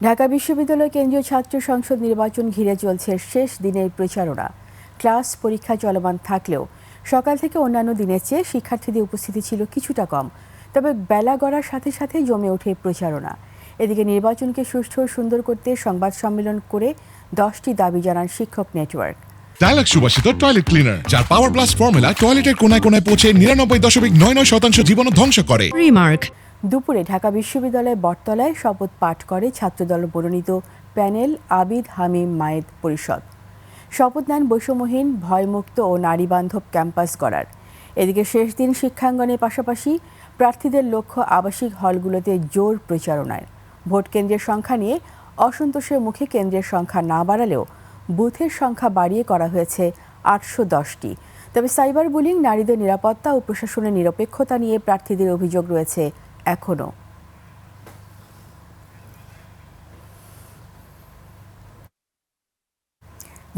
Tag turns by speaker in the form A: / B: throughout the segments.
A: ঢাকা বিশ্ববিদ্যালয় কেন্দ্রীয় ছাত্র সংসদ নির্বাচন ঘিরে চলছে শেষ দিনের প্রচারণা। ক্লাস পরীক্ষা চলমান থাকলেও সকাল থেকে অন্যান্য দিনের চেয়ে শিক্ষার্থীদের উপস্থিতি ছিল কিছুটা কম। তবে বেলা গড়ার সাথে সাথে জমে ওঠে প্রচারণা। এদিকে নির্বাচনকে সুষ্ঠু ও সুন্দর করতে সংবাদ সম্মেলন করে 10টি দাবি জানান শিক্ষক নেটওয়ার্ক।
B: ডায়ালগ সুবাসিত টয়লেট ক্লিনার, যার পাওয়ার প্লাস ফর্মুলা টয়লেটের কোনায় কোনায় পৌঁছে 99.99% জীবাণু ধ্বংস করে।
C: রিমার্ক।
A: দুপুরে ঢাকা বিশ্ববিদ্যালয়ের বটতলায় শপথ পাঠ করে ছাত্রদল মনোনীত প্যানেল আবিদ হামিম মায়েদ পরিষদ। শপথ নেন বৈষম্যহীন, ভয়মুক্ত ও নারীবান্ধব ক্যাম্পাস গড়ার। এদিকে শেষ দিন শিক্ষাঙ্গনের পাশাপাশি প্রার্থীদের লক্ষ্য আবাসিক হলগুলোতে জোর প্রচারণায়। ভোট কেন্দ্রের সংখ্যা নিয়ে অসন্তোষের মুখে কেন্দ্রের সংখ্যা না বাড়ালেও বুথের সংখ্যা বাড়িয়ে করা হয়েছে 810টি। তবে সাইবার বুলিং, নারীদের নিরাপত্তা ও প্রশাসনের নিরপেক্ষতা নিয়ে প্রার্থীদের অভিযোগ রয়েছে এখনো।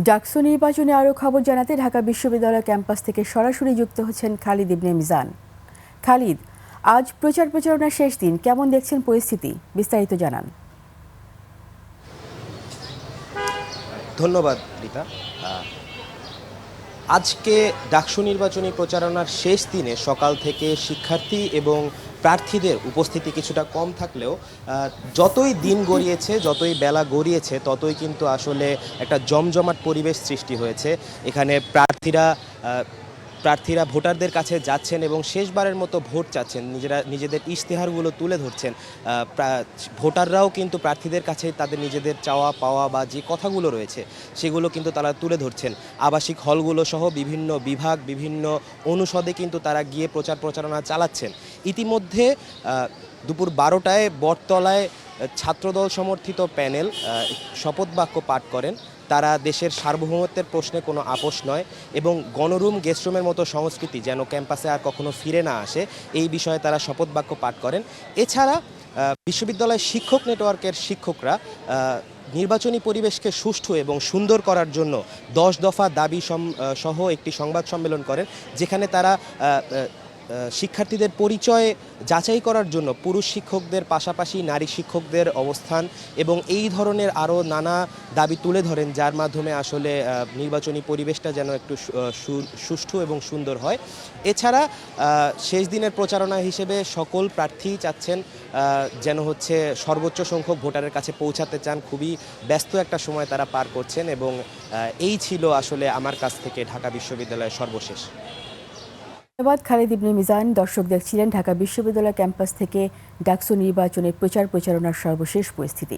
A: ডাকসু নির্বাচনে আরও খবর জানাতে ঢাকা বিশ্ববিদ্যালয় ক্যাম্পাস থেকে সরাসরি যুক্ত হচ্ছেন খালিদ ইবনে মিজান। খালিদ, আজ প্রচারণার শেষ দিন, কেমন দেখছেন পরিস্থিতি? বিস্তারিত জানান।
D: ধন্যবাদ রিতা। আজকে ডাকসু নির্বাচনী প্রচারণার শেষ দিনে সকাল থেকে শিক্ষার্থী এবং প্রার্থীদের উপস্থিতি কিছুটা কম থাকলেও যতই দিন গড়িয়েছে, যতই বেলা গড়িয়েছে, ততই কিন্তু আসলে একটা জমজমাট পরিবেশ সৃষ্টি হয়েছে। এখানে প্রার্থীরা ভোটারদের কাছে যাচ্ছেন এবং শেষবারের মতো ভোট চাচ্ছেন, নিজেদের ইশতেহারগুলো তুলে ধরছেন। ভোটাররাও কিন্তু প্রার্থীদের কাছে তাদের নিজেদের চাওয়া পাওয়া বা যে কথাগুলো রয়েছে সেগুলো কিন্তু তারা তুলে ধরছেন। আবাসিক হলগুলো সহ বিভিন্ন বিভাগ, বিভিন্ন অনুষদে কিন্তু তারা গিয়ে প্রচারণা চালাচ্ছেন। ইতিমধ্যে দুপুর 12টায় বটতলায় ছাত্রদল সমর্থিত প্যানেল শপথ বাক্য পাঠ করেন। তারা দেশের সার্বভৌমত্বের প্রশ্নে কোনো আপোষ নয় এবং গণরুম, গেস্টরুমের মতো সংস্কৃতি যেন ক্যাম্পাসে আর কখনো ফিরে না আসে, এই বিষয়ে তারা শপথ বাক্য পাঠ করেন। এছাড়া বিশ্ববিদ্যালয় শিক্ষক নেটওয়ার্কের শিক্ষকরা নির্বাচনী পরিবেশকে সুষ্ঠু এবং সুন্দর করার জন্য 10 দফা দাবি সহ একটি সংবাদ সম্মেলন করেন, যেখানে তারা শিক্ষার্থীদের পরিচয় যাচাই করার জন্য পুরুষ শিক্ষকদের পাশাপাশি নারী শিক্ষকদের অবস্থান এবং এই ধরনের আরও নানা দাবি তুলে ধরেন, যার মাধ্যমে আসলে নির্বাচনী পরিবেশটা যেন একটু সুষ্ঠু এবং সুন্দর হয়। এছাড়া শেষ দিনের প্রচারণা হিসেবে সকল প্রার্থী চাচ্ছেন যেন হচ্ছে সর্বোচ্চ সংখ্যক ভোটারের কাছে পৌঁছাতে চান। খুবই ব্যস্ত একটা সময় তারা পার করছেন এবং এই ছিল আসলে আমার কাছ থেকে ঢাকা বিশ্ববিদ্যালয়ের সর্বশেষ।
A: ধন্যবাদ খালিদ ইবনে মিজান। দর্শক দেখছিলেন ঢাকা বিশ্ববিদ্যালয় ক্যাম্পাস থেকে ডাকসু নির্বাচনের প্রচারণার সর্বশেষ পরিস্থিতি।